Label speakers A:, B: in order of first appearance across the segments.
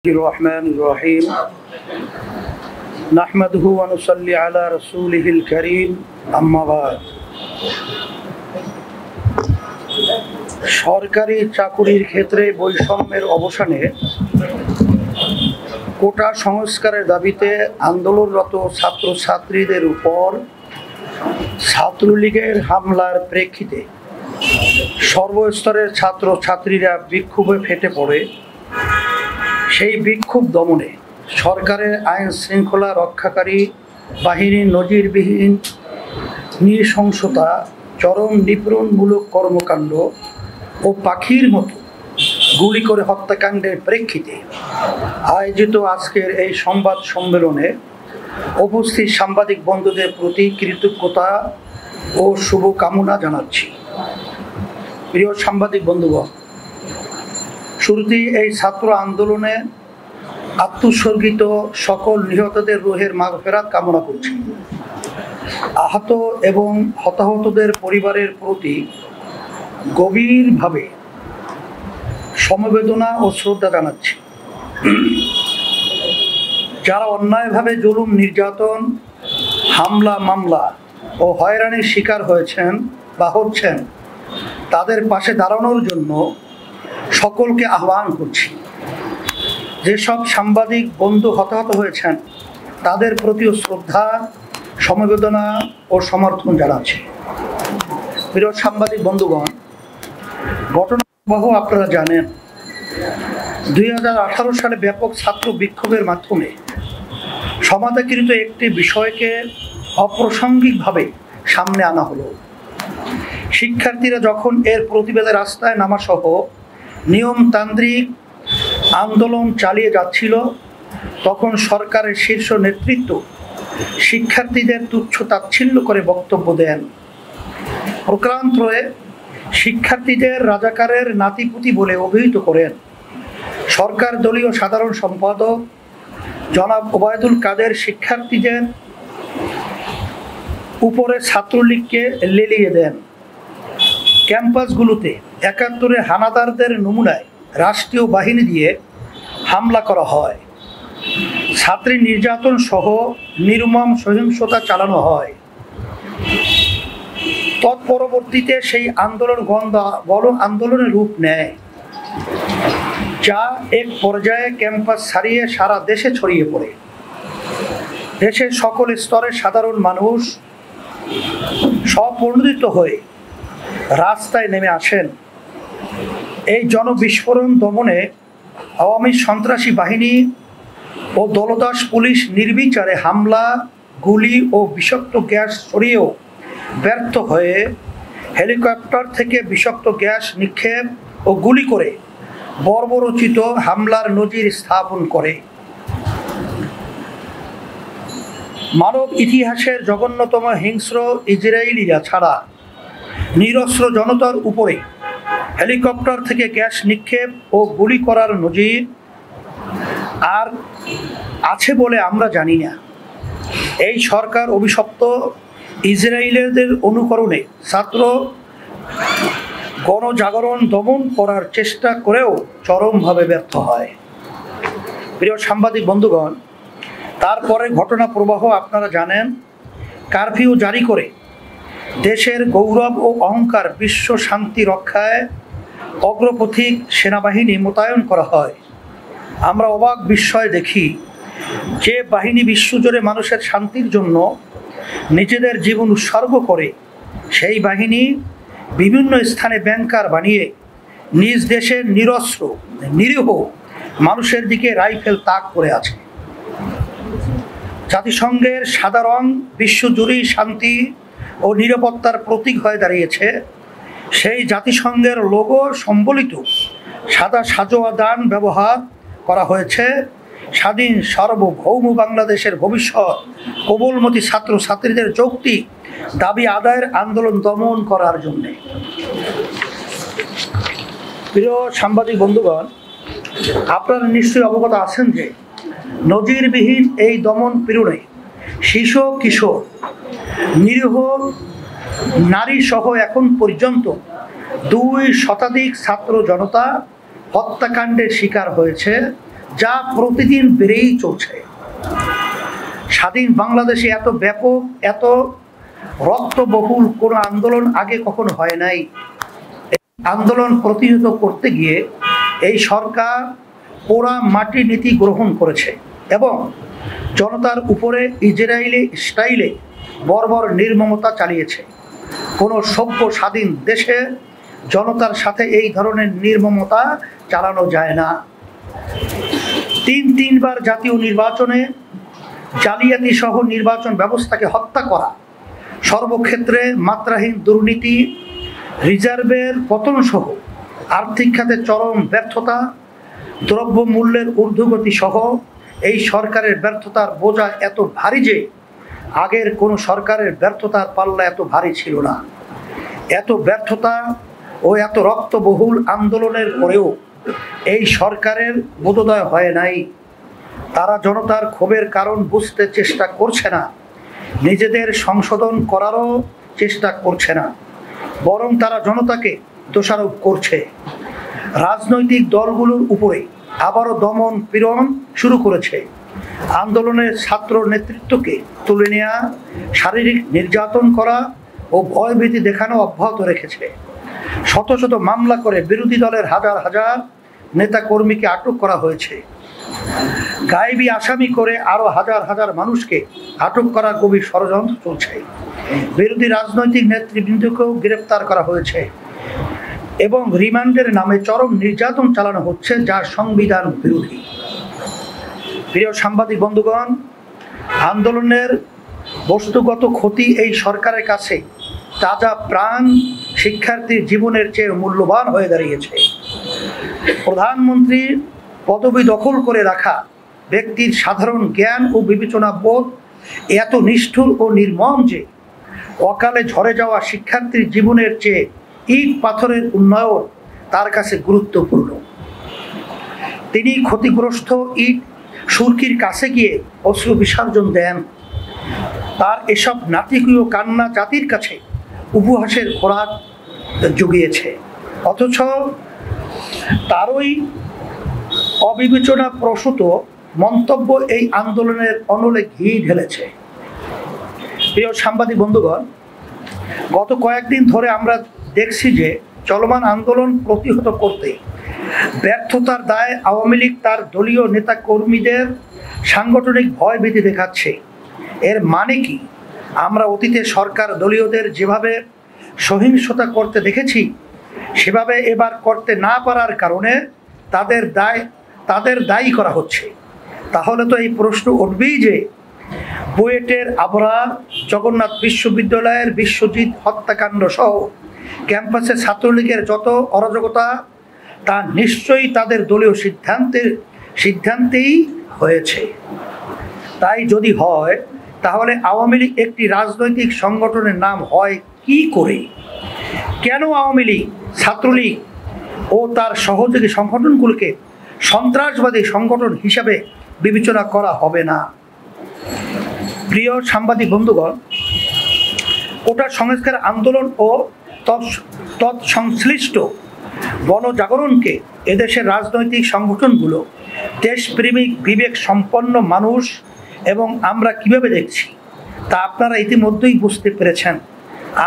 A: الرحمن الرحيم نحمده ونصلي على رسوله الكريم أما بعد সরকারি চাকুরির ক্ষেত্রে বৈষম্যের অবসানে কোটা সংস্কারের দাবিতে আন্দোলনরত ছাত্রছাত্রীদের উপর ছাত্রলীগের হামলার প্রেক্ষিতে সর্বস্তরের ছাত্রছাত্রীরা বিক্ষোভে ফেটে পড়ে। সেই বিক্ষোভ দমনে সরকারের আইন শৃঙ্খলা রক্ষাকারী বাহিনীর নজিরবিহীন নৃশংসতা, চরম নিপীড়নমূলক কর্মকাণ্ড ও পাখির মতো গুলি করে হত্যাকাণ্ডের প্রেক্ষিতে আয়োজিত আজকের এই সংবাদ সম্মেলনে উপস্থিত সাংবাদিক বন্ধুদের প্রতি কৃতজ্ঞতা ও শুভকামনা জানাচ্ছি। প্রিয় সাংবাদিক বন্ধুগণ, শুরুতেই এই ছাত্র আন্দোলনে আত্মোৎসর্গিত সকল নিহতদের রুহের মাগফিরাত কামনা করছি। আহত এবং হতাহতদের পরিবারের প্রতি গভীরভাবে সমবেদনা ও শ্রদ্ধা জানাচ্ছি। যারা অন্যায়ভাবে জুলুম, নির্যাতন, হামলা, মামলা ও হয়রানির শিকার হয়েছেন বা হচ্ছেন, তাদের পাশে দাঁড়ানোর জন্য সকলকে আহ্বান করছি। যেসব সাংবাদিক বন্ধু হতাহত হয়েছেন তাদের প্রতিও শ্রদ্ধা, সমবেদনা ও সমর্থন জানাচ্ছি। প্রিয় সাংবাদিক বন্ধুগণ, ঘটনা প্রবাহ আপনারা জানেন, 2018 সালে ব্যাপক ছাত্র বিক্ষোভের মাধ্যমে সমাধাকৃত একটি বিষয়কে অপ্রাসঙ্গিকভাবে সামনে আনা হলো। শিক্ষার্থীরা যখন এর প্রতিবাদে রাস্তায় নামাসহ নিয়মতান্ত্রিক আন্দোলন চালিয়ে যাচ্ছিল, তখন সরকারের শীর্ষ নেতৃত্ব শিক্ষার্থীদের তুচ্ছ তাচ্ছিল্য করে বক্তব্য দেন। প্রকারান্তরে শিক্ষার্থীদের রাজাকারের নাতিপুতি বলে অভিহিত করেন। সরকার দলীয় সাধারণ সম্পাদক জনাব ওবায়দুল কাদের শিক্ষার্থীদের উপরে ছাত্রলীগকে লেলিয়ে দেন। ক্যাম্পাসগুলোতে 71-এ হানাদারদের নমুনায় রাষ্ট্রীয় বাহিনী দিয়ে হামলা করা হয়। ছাত্রী নির্যাতন সহ নির্মম সহিংসতা চালানো হয়। তৎপরবর্তীতে সেই আন্দোলন বড় আন্দোলনের রূপ নেয়, যা এক পর্যায়ে ক্যাম্পাস ছাড়িয়ে সারা দেশে ছড়িয়ে পড়ে। দেশের সকল স্তরের সাধারণ মানুষ স্বপ্রণোদিত হয়ে রাস্তায় নেমে আসেন। এই জনবিস্ফোরণ দমনে আওয়ামী সন্ত্রাসী বাহিনী ও দলদাস পুলিশ নির্বিচারে হামলা, গুলি ও বিষাক্ত গ্যাস ছড়িয়েও ব্যর্থ হয়ে হেলিকপ্টার থেকে বিষাক্ত গ্যাস নিক্ষেপ ও গুলি করে বর্বরোচিত হামলার নজির স্থাপন করে। মানব ইতিহাসের জঘন্যতম হিংস্র ইসরায়েলিরা ছাড়া নিরস্ত্র জনতার উপরে হেলিকপ্টার থেকে গ্যাস নিক্ষেপ ও গুলি করার নজির আর আছে বলে আমরা জানি না। এই সরকার অভিশপ্ত ইসরায়েলিদের অনুকরণে ছাত্র গণজাগরণ দমন করার চেষ্টা করেও চরমভাবে ব্যর্থ হয়। প্রিয় সাংবাদিক বন্ধুগণ, তারপরে ঘটনা প্রবাহ আপনারা জানেন। কারফিউ জারি করে দেশের গৌরব ও অহংকার, বিশ্ব শান্তি রক্ষায় অগ্রপথিক সেনাবাহিনী মোতায়েন করা হয়। আমরা অবাক বিস্ময় দেখি যে বাহিনী বিশ্বজুড়ে মানুষের শান্তির জন্য নিজেদের জীবন উৎসর্গ করে, সেই বাহিনী বিভিন্ন স্থানে ব্যাংকার বানিয়ে নিজ দেশের নিরস্ত্র নিরীহ মানুষের দিকে রাইফেল তাক করে আছে। জাতিসংঘের সাদা রং বিশ্বজুড়েই শান্তি ও নিরাপত্তার প্রতীক হয়ে দাঁড়িয়েছে। সেই জাতিসংঘের লোগো সম্বলিত সাদা সাজোয়া দান ব্যবহার করা হয়েছে স্বাধীন সার্বভৌম বাংলাদেশের ভবিষ্যৎ কোমলমতি ছাত্রছাত্রীদের যৌক্তিক দাবি আদায়ের আন্দোলন দমন করার জন্যে। প্রিয় সাংবাদিক বন্ধুগণ, আপনারা নিশ্চয়ই অবগত আছেন যে নজিরবিহীন এই দমন পীড়নে শিশু, কিশোর, নিরীহ নারী সহ এখন পর্যন্ত 2 শতাধিক ছাত্র জনতা হত্যাকাণ্ডের শিকার হয়েছে যা প্রতিদিন বেড়েই চলছে। স্বাধীন বাংলাদেশে এত ব্যাপক, এত রক্তবহুল কোনো আন্দোলন আগে কখনো হয় নাই। আন্দোলন প্রতিহত করতে গিয়ে এই সরকার পোড়া মাটি নীতি গ্রহণ করেছে এবং জনতার উপরে ইসরায়েলি স্টাইলে বর্বর নির্মমতা চালিয়েছে। কোনো সভ্য স্বাধীন দেশে জনতার সাথে এই ধরনের নির্মমতা চালানো যায় না। তিনবার জাতীয় নির্বাচনে জালিয়াতি সহ নির্বাচন ব্যবস্থাকে হত্যা করা, সর্বক্ষেত্রে মাত্রাহীন দুর্নীতি, রিজার্ভের পতন সহ আর্থিক খাতে চরম ব্যর্থতা, দ্রব্যমূল্যের ঊর্ধ্বগতি সহ এই সরকারের ব্যর্থতার বোঝা এত ভারী যে আগের কোনো সরকারের ব্যর্থতার পাল্লা এত ভারী ছিল না। এত ব্যর্থতা ও এত রক্তবহুল আন্দোলনের পরেও এই সরকারের বোধোদয় হয় নাই। তারা জনতার ক্ষোভের কারণ বুঝতে চেষ্টা করছে না, নিজেদের সংশোধন করারও চেষ্টা করছে না, বরং তারা জনতাকে দোষারোপ করছে। রাজনৈতিক দলগুলোর উপরে আবারও দমন পীড়ন শুরু করেছে। আন্দোলনের ছাত্র নেতৃত্বকে তুলে নেওয়া, শারীরিক নির্যাতন করা ও ভয়ভীতি দেখানো অব্যাহত রেখেছে। শত শত মামলা করে বিরোধী দলের হাজার হাজার নেতাকর্মীকে আটক করা হয়েছে। গায়েবী আসামি করে আরও হাজার হাজার মানুষকে আটক করার গভীর ষড়যন্ত্র চলছে। বিরোধী রাজনৈতিক নেতৃবৃন্দকেও গ্রেপ্তার করা হয়েছে এবং রিমান্ডের নামে চরম নির্যাতন চালানো হচ্ছে, যা সংবিধান বিরোধী। প্রিয় সাংবাদিক বন্ধুগণ, আন্দোলনের বস্তুগত ক্ষতি এই সরকারের কাছে তাজা প্রাণ শিক্ষার্থীর জীবনের চেয়ে মূল্যবান হয়ে দাঁড়িয়েছে। প্রধানমন্ত্রীর পদবি দখল করে রাখা ব্যক্তির সাধারণ জ্ঞান ও বিবেচনা বোধ এত নিষ্ঠুর ও নির্মম যে অকালে ঝরে যাওয়া শিক্ষার্থীর জীবনের চেয়ে ইট পাথরের উন্নয়ন তার কাছে গুরুত্বপূর্ণ। তিনি ক্ষতিগ্রস্ত ইট সুরকির কাছে গিয়ে অশ্রু বিসর্জন দেন। তার এসব নাতিকীয় কান্না জাতির কাছে উপহাসের খোরাক জুগিয়েছে, অথচ তারই অবিবেচনা প্রসূত মন্তব্য এই আন্দোলনের অনলে ঘি ঢেলেছে। প্রিয় সাংবাদিক বন্ধুগণ, গত কয়েকদিন ধরে আমরা দেখছি যে চলমান আন্দোলন প্রতিহত করতে ব্যর্থতার দায়ে আওয়ামী লীগ তার দলীয় নেতা কর্মীদের সাংগঠনিক ভয়ভীতি দেখাচ্ছে। এর মানে কি? আমরা অতীতে সরকার দলীয়দের যেভাবে সহিংসতা করতে দেখেছি, সেভাবে এবার করতে না পারার কারণে তাদের দায়ী করা হচ্ছে। তাহলে তো এই প্রশ্ন উঠবেই যে বুয়েটের আবরার, জগন্নাথ বিশ্ববিদ্যালয়ের বিশ্বজিৎ হত্যাকাণ্ড সহ ক্যাম্পাসে ছাত্রলীগের যত অরাজকতা, তা নিশ্চয়ই তাদের দলীয় সিদ্ধান্তেই হয়েছে। তাই যদি হয়, তাহলে আওয়ামী লীগ একটি রাজনৈতিক সংগঠনের নাম হয় কি করে? কেন আওয়ামী লীগ, ছাত্রলীগ ও তার সহযোগী সংগঠনগুলোকে সন্ত্রাসবাদী সংগঠন হিসাবে বিবেচনা করা হবে না? প্রিয় সাংবাদিক বন্ধুগণ, কোটা সংস্কার আন্দোলন ও তৎসংশ্লিষ্ট গণজাগরণকে এদেশের রাজনৈতিক সংগঠনগুলো, দেশপ্রেমিক বিবেক সম্পন্ন মানুষ এবং আমরা কিভাবে দেখছি তা আপনারা ইতিমধ্যেই বুঝতে পেরেছেন।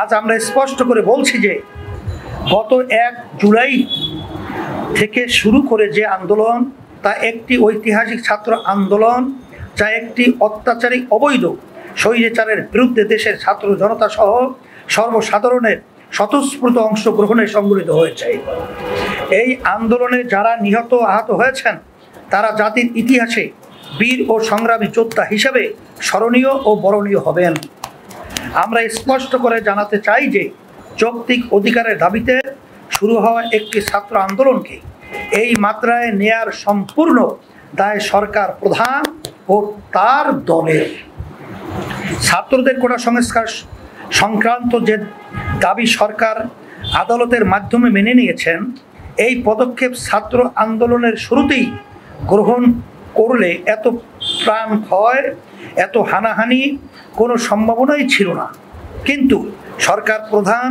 A: আজ আমরা স্পষ্ট করে বলছি যে গত 1 জুলাই থেকে শুরু করে যে আন্দোলন, তা একটি ঐতিহাসিক ছাত্র আন্দোলন, যা একটি অত্যাচারী অবৈধ স্বৈরাচারের বিরুদ্ধে দেশের ছাত্র জনতা সহ সর্বসাধারণের স্বতঃস্ফূর্ত অংশগ্রহণে সংগঠিত হয়েছে। এই আন্দোলনে যারা নিহত আহত হয়েছেন, তারা জাতির ইতিহাসে বীর ও সংগ্রামী যোদ্ধা হিসেবে স্মরণীয় ও বরণীয় হবেন। আমরা স্পষ্ট করে জানাতে চাই যে যৌক্তিক অধিকারের দাবিতে শুরু হওয়া একটি ছাত্র আন্দোলনকে এই মাত্রায় নেয়ার সম্পূর্ণ দায় সরকার প্রধান ও তার দলের। ছাত্রদের কোটা সংস্কার সংক্রান্ত যে দাবি সরকার আদালতের মাধ্যমে মেনে নিয়েছেন, এই পদক্ষেপ ছাত্র আন্দোলনের শুরুতেই গ্রহণ করলে এত প্রাণ ক্ষয়, এত হানাহানি কোনো সম্ভাবনাই ছিল না। কিন্তু সরকার প্রধান,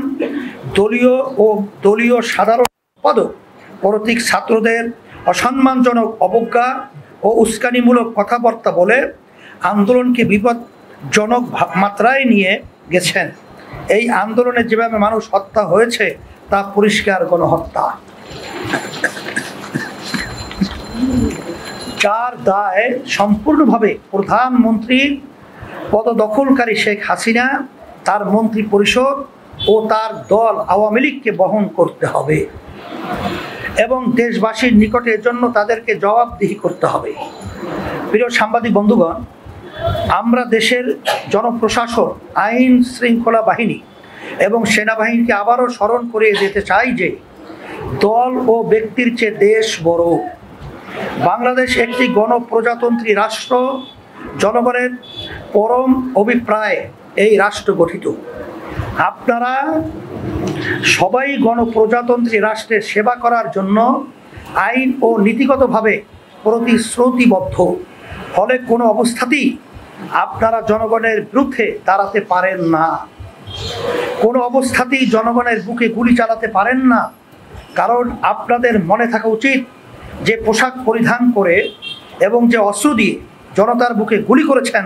A: দলীয় সাধারণ সম্পাদক কর্তৃক ছাত্রদের অসম্মানজনক অবজ্ঞা ও উস্কানিমূলক কথাবার্তা বলে আন্দোলনকে বিপজ্জনক মাত্রায় নিয়ে গেছেন। এই আন্দোলনে যেভাবে মানুষ হত্যা হয়েছে তা পরিষ্কার গণহত্যা, যার দায় সম্পূর্ণভাবে প্রধানমন্ত্রীর পদদখলকারী শেখ হাসিনা, তার মন্ত্রী পরিষদ ও তার দল আওয়ামী লীগকে বহন করতে হবে এবং দেশবাসীর নিকটে এর জন্য তাদেরকে জবাবদিহি করতে হবে। প্রিয় সাংবাদিক বন্ধুগণ, আমরা দেশের জনপ্রশাসন, আইন শৃঙ্খলা বাহিনী এবং সেনাবাহিনীকে আবারও স্মরণ করিয়ে দিতে চাই যে দল ও ব্যক্তির চেয়ে দেশ বড়। বাংলাদেশ একটি গণপ্রজাতন্ত্রী রাষ্ট্র, জনগণের পরম অভিপ্রায় এই রাষ্ট্র গঠিত। আপনারা সবাই গণপ্রজাতন্ত্রী রাষ্ট্রের সেবা করার জন্য আইন ও নীতিগতভাবে প্রতিশ্রুতিবদ্ধ। ফলে কোনো অবস্থাতেই আপনারা জনগণের বিরুদ্ধে দাঁড়াতে পারেন না, কোনো অবস্থাতেই জনগণের বুকে গুলি চালাতে পারেন না। কারণ আপনাদের মনে থাকা উচিত যে পোশাক পরিধান করে এবং যে অস্ত্র দিয়ে জনতার বুকে গুলি করেছেন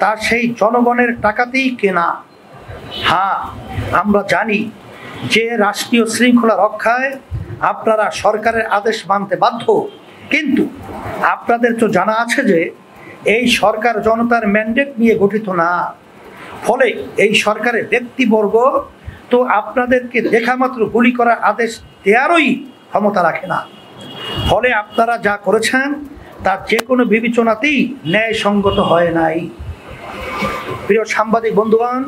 A: তা সেই জনগণের টাকাতেই কেনা। হ্যাঁ, আমরা জানি যে রাষ্ট্রীয় শৃঙ্খলা রক্ষায় আপনারা সরকারের আদেশ মানতে বাধ্য, কিন্তু আপনাদের তো জানা আছে যে এই সরকার জনতার ম্যান্ডেট নিয়ে গঠিত না। ফলে এই সরকারের ব্যক্তিবর্গ তো আপনাদেরকে দেখা মাত্র গুলি করার আদেশ দেওয়ারই ক্ষমতা রাখে না। ফলে আপনারা যা করেছেন তা যে কোনো বিবেচনাতেই ন্যায়সঙ্গত হয় নাই। প্রিয় সাংবাদিক বন্ধুগণ,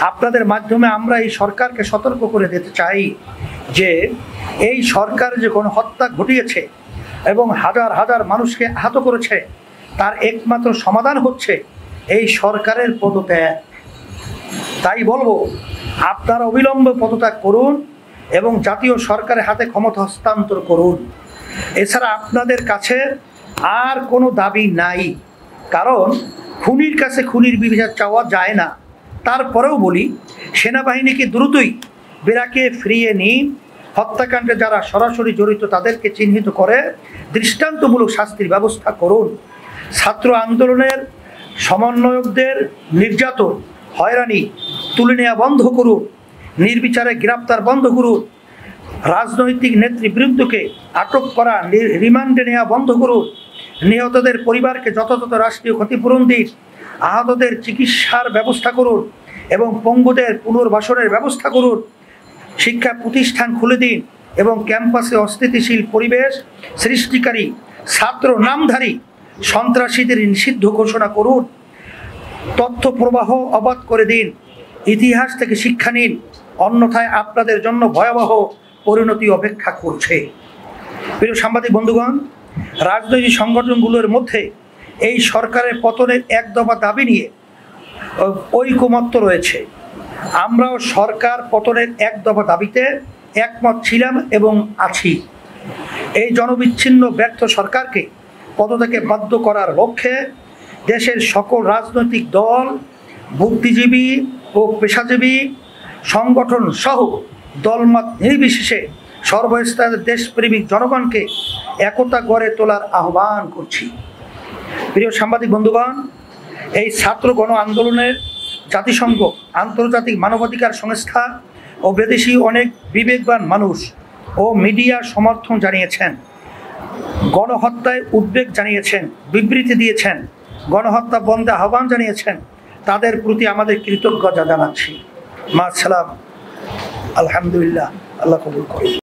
A: আপনাদের মাধ্যমে আমরা এই সরকারকে সতর্ক করে দিতে চাই যে এই সরকার যে গণহত্যা ঘটিয়েছে এবং হাজার হাজার মানুষকে আহত করেছে, তার একমাত্র সমাধান হচ্ছে এই সরকারের পদত্যাগ। তাই বলবো, আপনারা অবিলম্বে পদত্যাগ করুন এবং জাতীয় সরকারের হাতে ক্ষমতা হস্তান্তর করুন। এছাড়া আপনাদের কাছে আর কোনো দাবি নাই, কারণ খুনির কাছে খুনির বিচার চাওয়া যায় না। তারপরেও বলি, সেনাবাহিনীকে দ্রুতই বেরাকে ফিরিয়ে নিন। হত্যাকাণ্ডে যারা সরাসরি জড়িত তাদেরকে চিহ্নিত করে দৃষ্টান্তমূলক শাস্তির ব্যবস্থা করুন। ছাত্র আন্দোলনের সমন্বয়কদের নির্যাতন, হয়রানি তুলে নেওয়া বন্ধ করুন। নির্বিচারে গ্রেপ্তার বন্ধ করুন। রাজনৈতিক নেতৃবৃন্দকে আটক করা, রিমান্ডে নেওয়া বন্ধ করুন। নিহতদের পরিবারকে যথাযথ রাষ্ট্রীয় ক্ষতিপূরণ দিন। আহতদের চিকিৎসার ব্যবস্থা করুন এবং পঙ্গুদের পুনর্বাসনের ব্যবস্থা করুন। শিক্ষা প্রতিষ্ঠান খুলে দিন এবং ক্যাম্পাসে অস্থিতিশীল পরিবেশ সৃষ্টিকারী ছাত্র নামধারী সন্ত্রাসীদের নিষিদ্ধ ঘোষণা করুন। তথ্য প্রবাহ অবাধ করে দিন। ইতিহাস থেকে শিক্ষা নিন, অন্যথায় আপনাদের জন্য ভয়াবহ পরিণতি অপেক্ষা করছে। প্রিয় সাংবাদিক বন্ধুগণ, রাজনৈতিক সংগঠনগুলোর মধ্যে এই সরকারের পতনের এক দফা দাবি নিয়ে ঐকমত্য রয়েছে। আমরাও সরকার পতনের এক দফা দাবিতে একমত ছিলাম এবং আছি। এই জনবিচ্ছিন্ন ব্যর্থ সরকারকে পদত্যাগে বাধ্য করার লক্ষ্যে দেশের সকল রাজনৈতিক দল, বুদ্ধিজীবী ও পেশাজীবী সংগঠন সহ দলমত নির্বিশেষে সর্বস্তরের দেশপ্রেমিক জনগণকে একতা গড়ে তোলার আহ্বান করছি। প্রিয় সাংবাদিক বন্ধুগণ, এই ছাত্র গণ আন্দোলনের জাতিসংঘ, আন্তর্জাতিক মানবাধিকার সংস্থা ও বিদেশি অনেক বিবেকবান মানুষ ও মিডিয়া সমর্থন জানিয়েছেন, গণহত্যায় উদ্বেগ জানিয়েছেন, বিবৃতি দিয়েছেন, গণহত্যা বন্ধে আহ্বান জানিয়েছেন। তাদের প্রতি আমাদের কৃতজ্ঞতা জানাচ্ছি। মা সালাম, আলহামদুলিল্লাহ, আল্লাহ কবুল করুন।